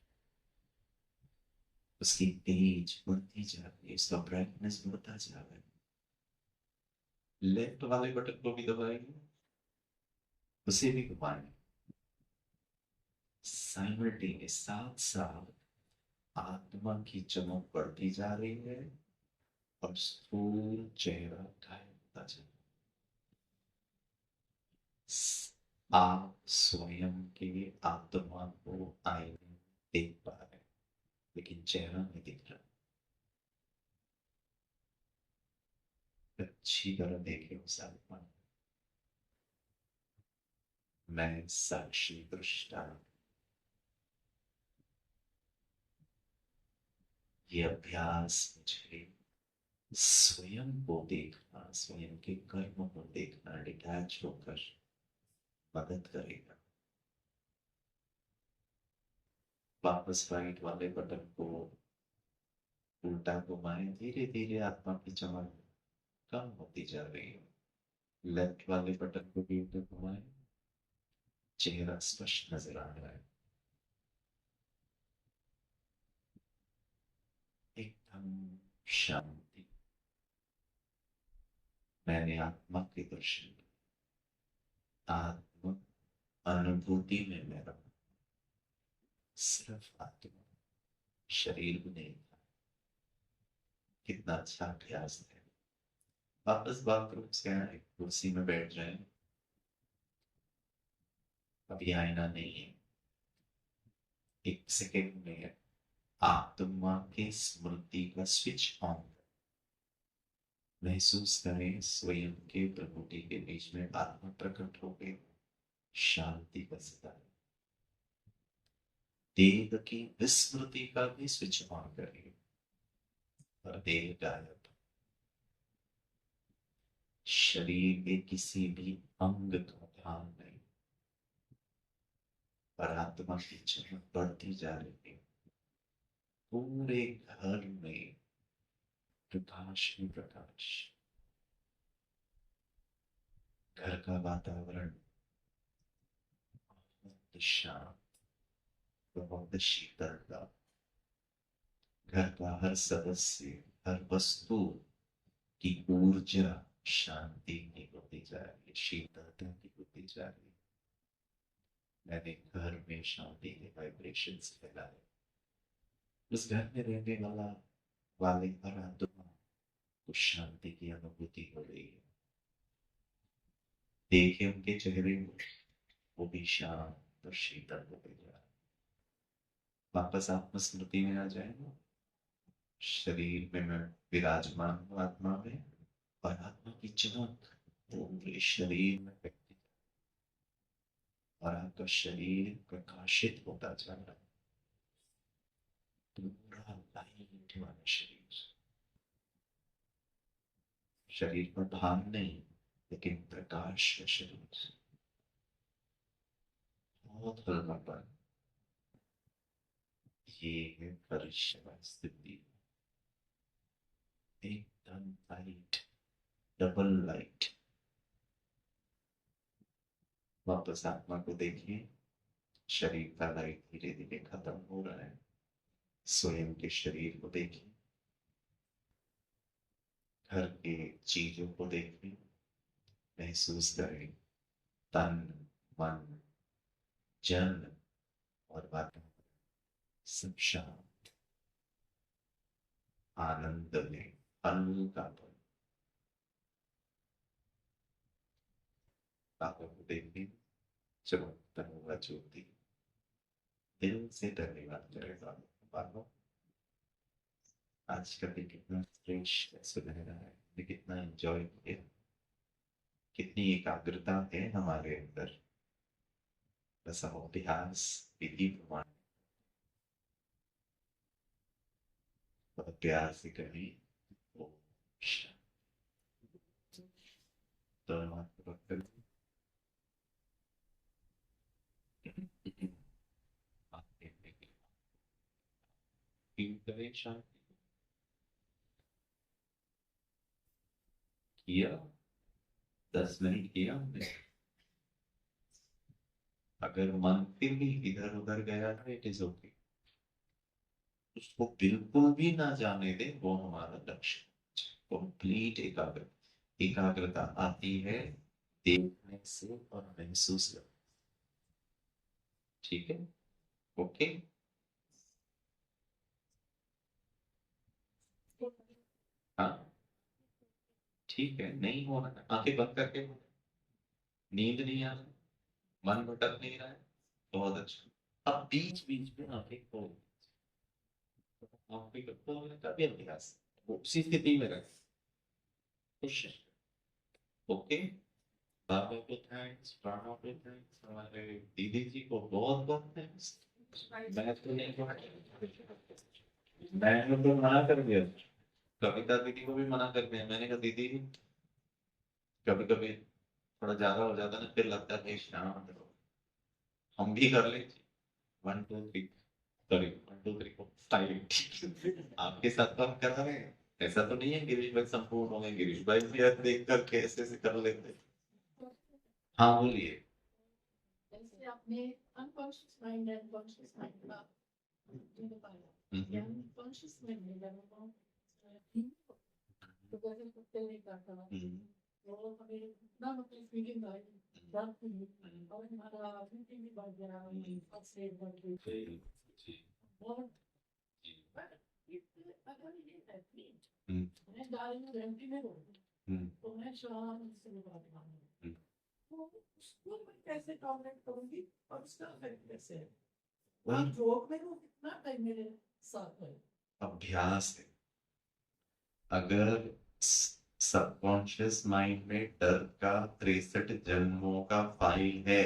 उसकी तेज बढ़ती जा रही है, उसका ब्राइटनेस बढ़ता जा रहा है। लेफ्ट वाले बटन को भी दबाएंगे, उसे भी घुमाएं। साइमल्टेनियस, साथ साथ आत्मा की चमक बढ़ती जा रही है और स्थूल चेहरा गायब होता जा रहा है। आप स्वयं के आत्मा को आईने में देख पा रहे हैं, लेकिन चेहरा नहीं दिख रहा। अच्छी तरह देखे उस आत्मा को। मैं साक्षी दृष्टा। ये अभ्यास मुझे स्वयं को देखना, स्वयं के कर्म को देखना, डिटैच होकर मदद करेगा। वापस राइट वाले बटन को उल्टा घुमाएं, धीरे धीरे आत्मा की चमक कम होती जा रही है। लेफ्ट वाले बटन को भी उल्टा घुमाएं, चेहरा स्पष्ट नजर आ रहा है, एकदम शांति। मैंने आत्मा के दर्शन, आत्म अनुभूति में मैं रहूं, सिर्फ आत्मा, शरीर भी नहीं था। कितना अच्छा अभ्यास है। वापस बाथरूम से आए, कुर्सी में बैठ जाए। अभी आईना नहीं है, एक सेकेंड में आत्मा के स्मृति का स्विच ऑन करें। महसूस करें स्वयं के प्रकृति के बीच में आत्मा प्रकट हो गई, शांति का सितारा। देह की विस्मृति का भी स्विच ऑन करें और देह गायब। शरीर के किसी भी अंग का ध्यान नहीं, पर आत्मा की चमक बढ़ती जा रही है। पूरे घर में प्रकाश ही प्रकाश। घर का वातावरण बहुत शांत, बहुत शीतलता। घर का हर सदस्य, हर वस्तु की ऊर्जा शांति की होती जा रही है, शीतलता की होती जा रही है। मैंने घर में शांति के वाइब्रेशंस फैलाए। उस घर में रहने वाले हर आत्मा को शांति की अनुभूति हो रही है। देखे उनके चेहरे को, वो भी शांत और शीतल होते जा रहे हैं। वापस आत्मस्मृति में आ जाएंगे। शरीर में मैं विराजमान हूँ, आत्मा में, और आत्मा की चमक पूरे शरीर में व्यक्ति, और आपका शरीर प्रकाशित होता जा रहा है। पूरा लाइट वाला शरीर, शरीर पर भार नहीं, लेकिन प्रकाश का शरीर, बहुत हल्कापन। ये है परिश्रम स्थिति, एकदम लाइट, डबल लाइट। वापस आत्मा को देखिए, शरीर का लाइट धीरे धीरे खत्म हो रहा है। स्वयं के शरीर को देखिए, घर के चीजों को देखिए, महसूस करें तन, मन, जन और वातावरण सब शांत, आनंद में, हल्कापन। बाबा को देखिए, चमकता हुआ ज्योति। दिल से धन्यवाद करें बाबा। आज का दिन कितना फ्रेश सुनहरा है, ये कितना एंजॉय किया, कितनी एकाग्रता है हमारे अंदर। वैसा अभ्यास विधि प्रमाण बहुत प्यार से करें। ओम शांति। दोनों हाथ को रख कर फील करें शांति। किया 10 मिनट किया हमने। अगर मन फिर भी इधर उधर गया है, इट इज ओके, उसको बिल्कुल भी ना जाने दे, वो हमारा लक्ष्य। कंप्लीट एकाग्रता आती है देखने से और महसूस करने। ठीक है, ओके। हाँ ठीक है, नहीं हो रहा है, आंखें बंद करके हो, नींद नहीं आ रही, मन भटक नहीं रहा है, बहुत अच्छा। अब बीच बीच में आंखें खोल, आंखें खोलने का भी अभ्यास, वो उसी स्थिति में रहे, खुश है। ओके, बाबा को थैंक्स, प्राणा को थैंक्स, हमारे दीदी जी को बहुत बहुत थैंक्स। मैं तो नहीं, मैंने तो मना कर दिया, कविता दीदी को भी मना कर दिया। मैंने कहा दीदी कभी कभी थोड़ा ज्यादा हो जाता है ना, फिर लगता है कि शांत रहो, हम भी कर ले। 1 2 3 सॉरी 1 2 3 4 5 आपके साथ तो हम कर रहे हैं, ऐसा तो नहीं है गिरीश भाई संपूर्ण हो गए, गिरीश भाई भी यार देख कर कैसे से कर लेते। हाँ बोलिए। जैसे अपने unconscious mind and conscious mind का कॉन्शियस माइंड में जब हम तो जैसे कुत्ते नहीं करता वो हमें इतना मतलब फीलिंग आई डर की और हमारा मीटिंग भी बढ़ गया और से बढ़ गई बहुत। अगर ये एथलीट मैं गाड़ी में घंटी में हूँ तो मैं शांत से बात मानूँ, तो उसको मैं कैसे टॉलरेट करूंगी और उसका इफेक्ट कैसे है? आप जोक में वो कितना टाइम मेरे साथ है? अभ्यास है। अगर सबकॉन्शियस माइंड में डर का 63 जन्मों का फाइल है,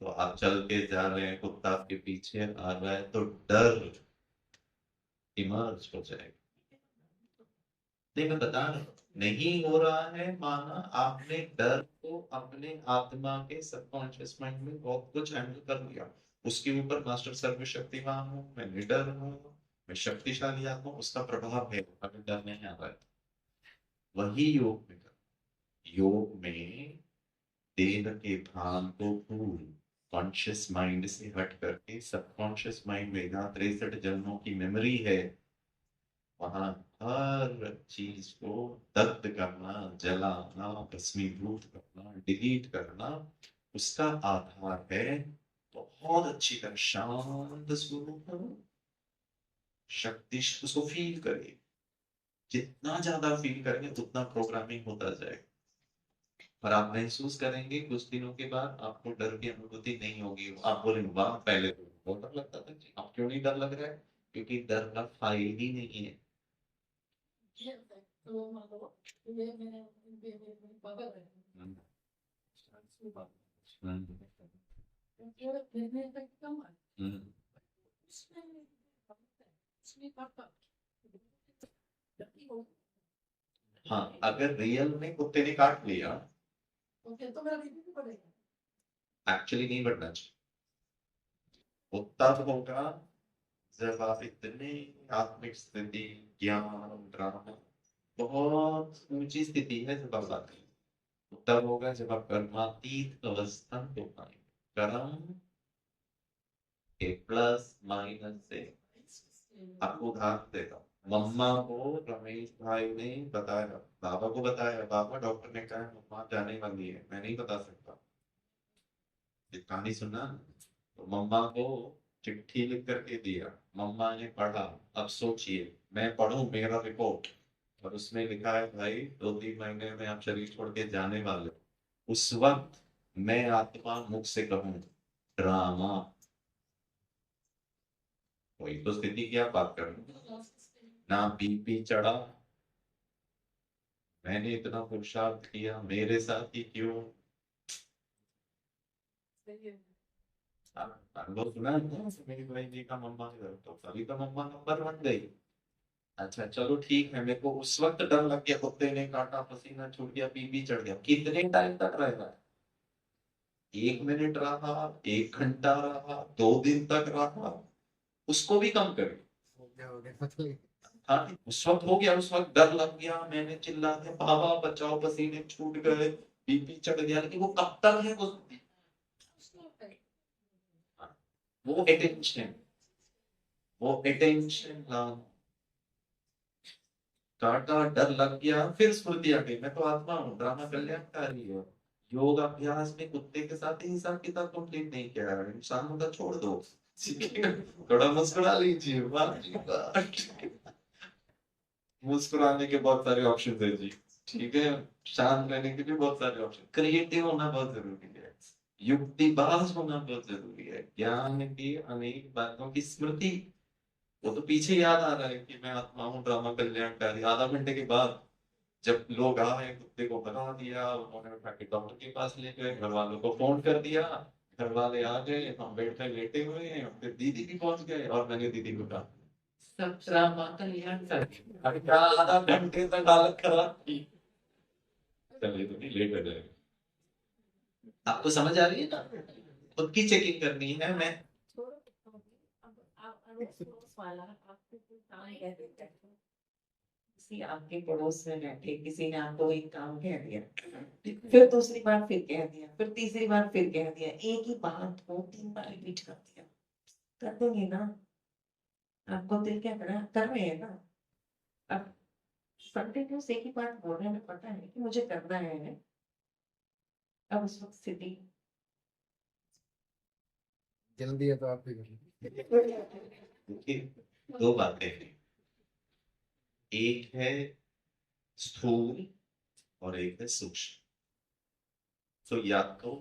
तो आप चल के जा रहे हैं, कुत्ता आपके पीछे आ रहा है, तो डर इमर्ज हो जाएगा। नहीं मैं बता रहा हूं, नहीं हो रहा है माना, आपने डर को अपने आत्मा के सबकॉन्शियस माइंड में बहुत कुछ हैंडल कर लिया, उसके ऊपर मास्टर सर्वशक्तिमान हूँ, मैं निडर हूँ, मैं शक्तिशाली आत्मा, उसका प्रभाव है, अगर डर नहीं आ रहा है। वही योग में कर, योग में देह के भान को भूल कॉन्शियस माइंड से हट करके सबकॉन्शियस माइंड में जहाँ 63 जन्मों की मेमोरी है, वहां हर चीज को दग्ध करना, जलाना, भस्मीभूत करना, डिलीट करना, उसका आधार है बहुत अच्छी तरह शांत स्वरूप शक्ति। उसको फील करिए, जितना ज्यादा फील करेंगे उतना प्रोग्रामिंग होता जाएगा, और आप महसूस करेंगे कुछ दिनों के बाद आपको डर की अनुभूति नहीं होगी। आप बोलेंगे वाह पहले तो बहुत डर लगता था, अब क्यों नहीं डर लग रहा है? क्योंकि डर का फाइल ही नहीं है। तो मतलब ये मेरे पापा है देखने तक कम है उसमें पापा। हाँ अगर रियल में कुत्ते ने काट लिया तो फिर तो मेरा बीपी भी बढ़ेगा। एक्चुअली नहीं बढ़ना चाहिए, वो तब होगा जब आप इतने आत्मिक स्थिति, ज्ञान, ड्रामा, बहुत ऊंची स्थिति है जब आप आते हैं, तो तब होगा जब आप कर्मातीत अवस्था को पाएंगे। कर्म के प्लस माइनस से आपको उदाहरण देता हूँ। मम्मा को रमेश भाई ने बताया, बाबा को बताया, बाबा डॉक्टर ने कहा मम्मा जाने वाली है, मैं नहीं बता सकता, ये कहानी सुनना। तो मम्मा को चिट्ठी लिख करके दिया, मम्मा ने पढ़ा। अब सोचिए मैं पढ़ूं मेरा रिपोर्ट, और उसमें लिखा है भाई 2 3 महीने में आप शरीर छोड़ के जाने वाले हो। उस वक्त मैं आत्मा मुख से कहूं ड्रामा, वही तो स्थिति की आप बात करें ना, बीपी चढ़ा, मैंने इतना पुरुषार्थ किया, मेरे साथ ही क्यों? अनुभव सुना है ना? मेरी बहन का मम्मा तो कभी का मम्मा नंबर बन गई। अच्छा चलो ठीक है, मेरे को उस वक्त डर लग गया, कुत्ते ने काटा, पसीना छूट गया, बीपी चढ़ गया। कितने टाइम तक रहेगा? 1 मिनट रहा, 1 घंटा रहा, 2 दिन तक रहा, उसको भी कम करें। हो गया मतलब। हाँ, उस वक्त हो गया, उस वक्त डर लग गया, मैंने चिल्ला दिया बाबा बचाओ, पसीने छूट गए, बीपी चढ़ गया, लेकिन वो कब तक है वो अटेंशन, वो अटेंशन काटा, डर लग गया, फिर स्मृति आ गई, मैं तो आत्मा हूँ, ड्रामा कल्याणकारी है। योग अभ्यास में कुत्ते के साथ ही हिसाब किताब कंप्लीट नहीं किया है, इंसान होता छोड़ दो, थोड़ा मुस्कुरा लीजिए, मुस्कुराने के बहुत सारे ऑप्शन है जी, ठीक है, शांत रहने के भी बहुत सारे ऑप्शन, क्रिएटिव होना बहुत जरूरी है, युक्तिबाज होना बहुत जरूरी है, ज्ञान की अनेक बातों की स्मृति। वो तो पीछे याद आ रहा है कि मैं आत्मा हूँ, ड्रामा कल्याणकारी, आधा घंटे के बाद जब लोग आए, कुत्ते को भगा दिया, उन्होंने उठा के डॉक्टर के पास ले गए, घर वालों को फोन कर दिया, घर वाले आ गए, हम बेड पे लेटे हुए हैं, फिर दीदी भी पहुंच गए, और मैंने दीदी को कहा सब ड्रामा कल्याणकारी, आधा घंटे तक हालत खराब की। चलिए तो नहीं, लेट हो जाएगा। आपको समझ आ रही है ना? खुद की चेकिंग करनी है। मैं किसी आपके पड़ोस में बैठे किसी ने आपको एक काम कह दिया, फिर दूसरी बार फिर कह दिया, फिर तीसरी बार फिर कह दिया, एक ही बात को 3 बार रिपीट कर दिया, कर देंगे ना? आपको दिल क्या कर रहे हैं ना? अब कंटिन्यूस एक ही बात बोलने में पता है कि मुझे करना है। अब उस वक्त स्थिति जल्दी है तो आप भी कर देखिए, दो बातें हैं, एक है स्थूल और एक है सूक्ष्म। तो या तो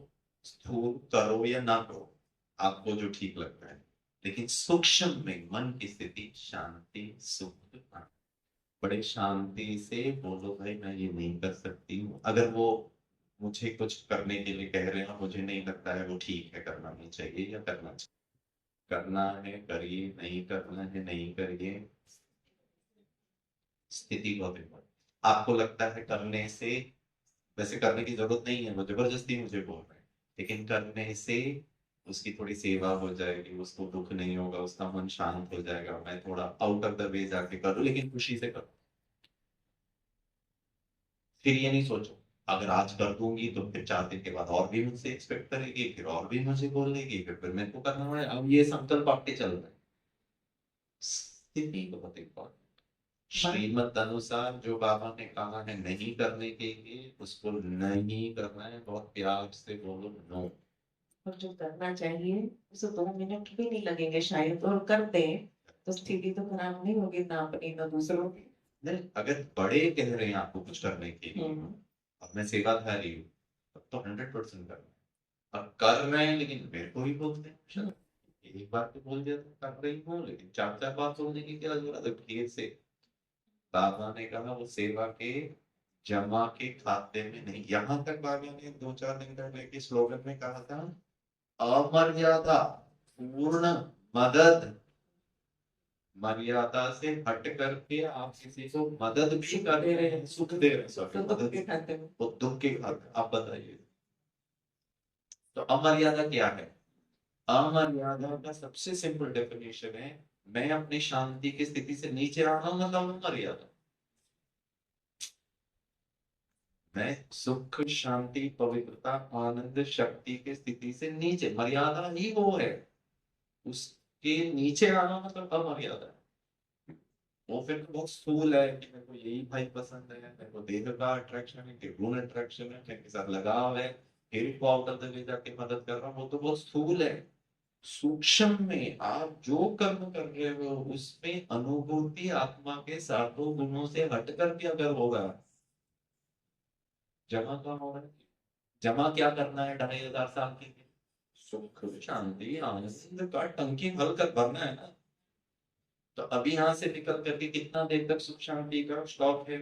स्थूल करो या ना करो, आपको जो ठीक लगता है, लेकिन सूक्ष्म में मन की स्थिति शांति सुख, बड़े शांति से बोलो भाई मैं ये नहीं कर सकती हूँ, अगर वो मुझे कुछ करने के लिए कह रहे हैं, मुझे नहीं लगता है वो ठीक है, करना नहीं चाहिए या करना चाहिए, करना है करिए, नहीं करना है नहीं करिए। स्थिति बहुत इम्पोर्टेंट। आपको लगता है करने से, वैसे करने की जरूरत नहीं है, वो जबरदस्ती मुझे बोल रहे हैं, लेकिन करने से उसकी थोड़ी सेवा हो जाएगी, उसको दुख नहीं होगा, उसका मन शांत हो जाएगा, मैं थोड़ा आउट ऑफ द वे जाके करूँ, लेकिन खुशी से करूँ। फिर ये नहीं सोचो अगर आज कर दूंगी तो फिर 4 दिन के बाद और भी मुझसे एक्सपेक्ट करेगी, फिर और भी मुझे बोलेगी, फिर मेरे को करना है, अब ये संकल्प आपके चल रहे हैं। स्थिति बहुत इम्पोर्टेंट। श्रीमत अनुसार जो बाबा ने कहा है नहीं करने के लिए, उसको नहीं करना है, बहुत प्यार से बोलो नो। और जो करना चाहिए उसे 2 मिनट भी नहीं लगेंगे शायद, और कर दे तो स्थिति तो खराब नहीं होगी ना अपनी ना दूसरों की। नहीं, अगर बड़े कह रहे हैं आपको कुछ करने के लिए, अब मैं सेवाधारी हूँ, तब तो 100% करना है। अब कर रहे हैं लेकिन मेरे को ही बोलते हैं, चलो एक बार तो बोल दिया तो कर रही हूँ, लेकिन 4 4 बार बोलने की क्या जरूरत है फिर से? बाबा ने कहा वो सेवा के जमा के खाते में नहीं, यहाँ तक बाबा ने 2 4 दिन पहले के स्लोगन में कहा था, अमर्यादा पूर्ण मदद, मर्यादा से हट करके आप किसी को मदद भी कर रहे हैं, सुख दे रहे हैं, सॉरी तो दुख मदद के खाते में। वो दुख के खाते। आप बताइए तो अमर्यादा क्या है? अमर्यादा का सबसे सिंपल डेफिनेशन है, मैं अपनी शांति की स्थिति से नीचे आ रहा हूं, मतलब अमर्यादा। मैं सुख शांति पवित्रता आनंद शक्ति की स्थिति से नीचे, मर्यादा ही वो है, उसके नीचे आना मतलब अमर्यादा है। वो फिर तो बहुत स्थूल है कि मेरे को यही भाई पसंद है, मेरे को देह का अट्रैक्शन है, गुण अट्रैक्शन है, मेरे साथ लगाव है, फिर को आउट ऑफ द वे जाके मदद कर रहा हूँ, वो तो बहुत स्थूल है। सूक्ष्म में आप जो कर्म कर रहे हो उसमें अनुभूति आत्मा के सातों गुणों से हट करके अगर होगा, जमा कहाँ हो रहा है? जमा क्या करना है 2500 साल के लिए? सुख शांति आनंद का टंकी भर कर भरना है ना। तो अभी यहाँ से निकल करके कितना देर तक सुख शांति का स्टॉक है?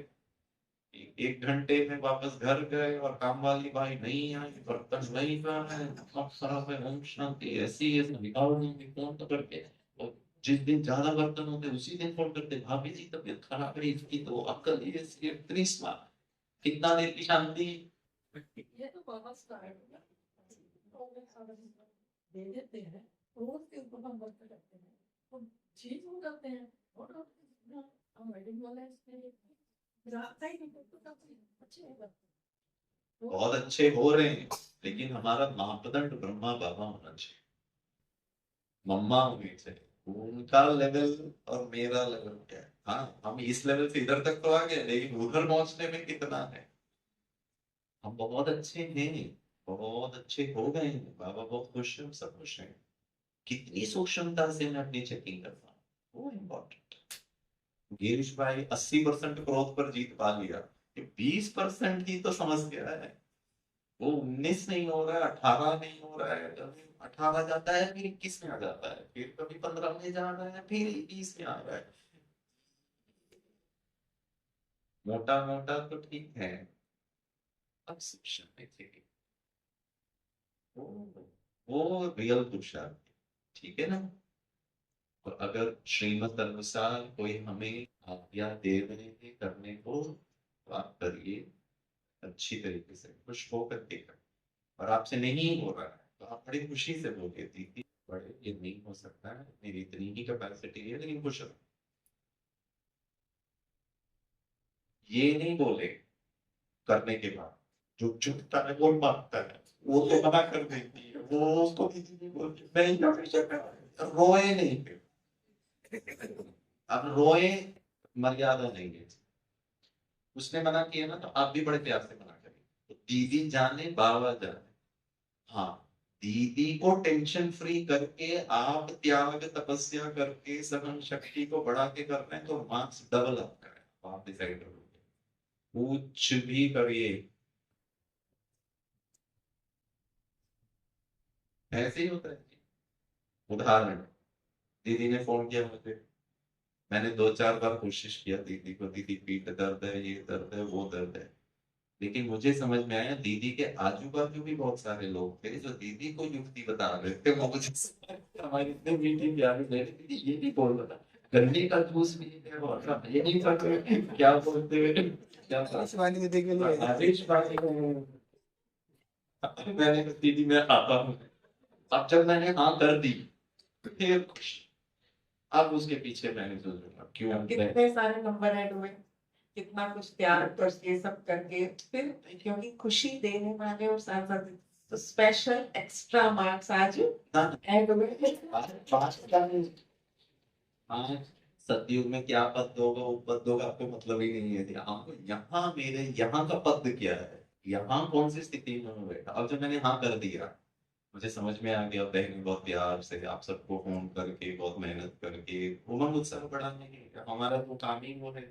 एक घंटे में वापस घर गए और काम वाली भाई नहीं आई, बर्तन नहीं है, सब खराब है, ओम शांति, ऐसी ऐसे निकाल देंगे फोन तो करके। और जिस दिन ज्यादा बर्तन होते उसी दिन फोन करते, भाभी जी तबीयत खराब है इसकी, तो अक्ल ये इतनी स्मार्ट, कितना देर की शांति। ये तो बहुत स्टार्ट है, दे देते हैं, रोज के ऊपर हम वर्क करते हैं, तो चीज हो जाते हैं। और हम वेडिंग वाले रास्ता ही नहीं, तो काफी अच्छे हो जाते हैं। बहुत अच्छे हो रहे हैं, लेकिन हमारा मापदंड ब्रह्मा बाबा होना चाहिए, मम्मा होनी चाहिए। उनका लेवल और मेरा लेवल क्या है? हाँ, हम इस लेवल से इधर तक तो आ गए, लेकिन उधर पहुंचने में कितना है। हम बहुत अच्छे हैं, बहुत अच्छे हो गए हैं, बाबा बहुत खुश हैं, सब खुश हैं। कितनी सूक्ष्मता से मैं अपनी चेकिंग करता हूँ, वो इम्पोर्टेंट। गिरीश भाई 80% ग्रोथ पर जीत पा लिया, 20% ही तो समस्या है। वो 19 नहीं हो रहा है, 18 नहीं हो रहा है, 18 जाता है, फिर 21 में आ जाता है, फिर कभी 15 में जा रहा है, फिर 20 में आ रहा है। मोटा मोटा तो ठीक है, अब शिक्षा में थे वो रियल पुरुषार्थ, ठीक है ना। और अगर श्रीमत अनुसार कोई हमें आज्ञा दे रहे हैं करने को, तो आप करिए अच्छी तरीके से, खुश होकर के करिए। और आपसे नहीं हो रहा है तो आप बड़ी खुशी से बोलिए, दीदी बड़े ये नहीं हो सकता है, मेरी इतनी ही कैपेसिटी है, लेकिन खुश रहो। ये नहीं बोले करने के बाद जो चुपता है वो मांगता है, वो तो मना कर देती है, वो उसको दीदी नहीं बोलती, मैं रोए नहीं फिर। अब रोए मर्यादा नहीं है, उसने मना किया ना, तो आप भी बड़े प्यार से मना करिए, तो दीदी जाने बाबा जाने। हाँ, दीदी को टेंशन फ्री करके आप त्याग तपस्या करके सहन शक्ति को बढ़ा के कर रहे हैं, तो मार्क्स डबल आपका है, आप डिसाइड करोगे। कुछ भी करिए, ऐसे ही होता है। उदाहरण, दीदी ने फोन किया मुझे, मैंने 2-4 बार कोशिश किया दीदी को, दीदी पीठ दर्द है, ये दर्द है, वो दर्द है, लेकिन मुझे समझ में आया दीदी के आजू बाजू भी बहुत सारे लोग थे जो दीदी को युक्ति बता रहे थे। वो मुझे हमारी इतनी मीटिंग प्यारी मेरी दीदी ये नहीं बोल रहा, गन्ने का जूस भी है, और ये नहीं कर, क्या बोलते हुए क्या आकाशवाणी दीदी के लिए आदेश पानी मैंने कहा, दीदी मैं आता हूँ। अब जब मैंने हाँ कर दी, फिर अब उसके पीछे मैंने सोचा क्यों कितने सारे नंबर ऐड हुए, कितना कुछ त्याग करके सब करके, फिर क्योंकि खुशी देने वाले और साथ साथ तो स्पेशल एक्स्ट्रा मार्क्स आज ऐड हुए। हाँ, सतयुग में क्या पद दोगा, वो पद दोगा, आपको मतलब ही नहीं है। यहाँ मेरे यहाँ का पद क्या है, यहाँ कौन सी स्थिति में हूँ बैठा। अब जब मैंने हाँ कर दिया, मुझे समझ में आ गया, बहन बहुत प्यार से आप सबको फोन करके बहुत मेहनत करके उमंग उत्साह बढ़ाने की, हमारा तो काम ही वो है।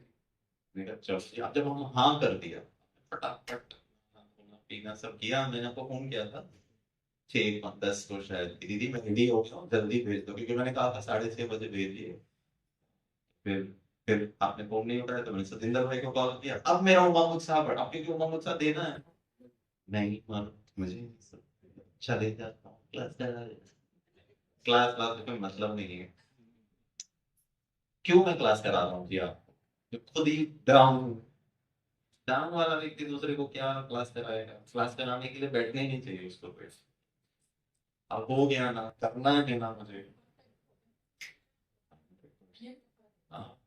मेरा चौथी, अब जब हम हाँ कर दिया, फटाफट खाना पीना सब किया, मैंने आपको फोन किया था 6-10 को शायद, दीदी मैं रेडी हो गया हूँ, जल्दी भेज दो, क्योंकि मैंने कहा था 6:30 बजे भेजिए। फिर फिर आपने फोन नहीं उठाया, तो मैंने सतिंदर भाई को कॉल किया, अब मेरा उमंग उत्साह बढ़ा, क्योंकि उमंग उत्साह देना है। नहीं मुझे चले जाता हूँ, क्लास क्लास कोई मतलब नहीं है, क्यों मैं क्लास करा रहा हूँ जी आपको, जो खुद ही डाउन डाउन वाला व्यक्ति दूसरे को क्या क्लास कराएगा। क्लास कराने के लिए बैठने ही नहीं चाहिए उसको फिर। अब हो गया ना, करना है ना मुझे। हाँ,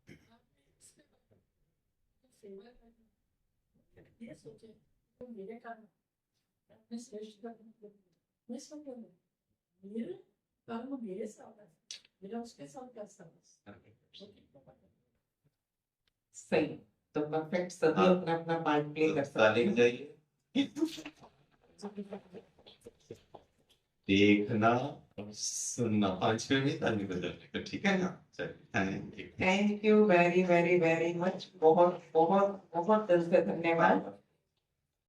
ये सोचे तो मेरे कारण अपने श्रेष्ठ मैं सब मेरे कर्म मेरे साथ है, मेरा उसके साथ क्या संबंध। सही, तो परफेक्ट सभी हाँ। अपना अपना पार्ट प्ले कर सकते तालीम हैं। जाइए, देखना और सुनना, 5 में ताली बजाने, ठीक है ना। चलिए, thank you very very very much, बहुत बहुत बहुत दिल से धन्यवाद।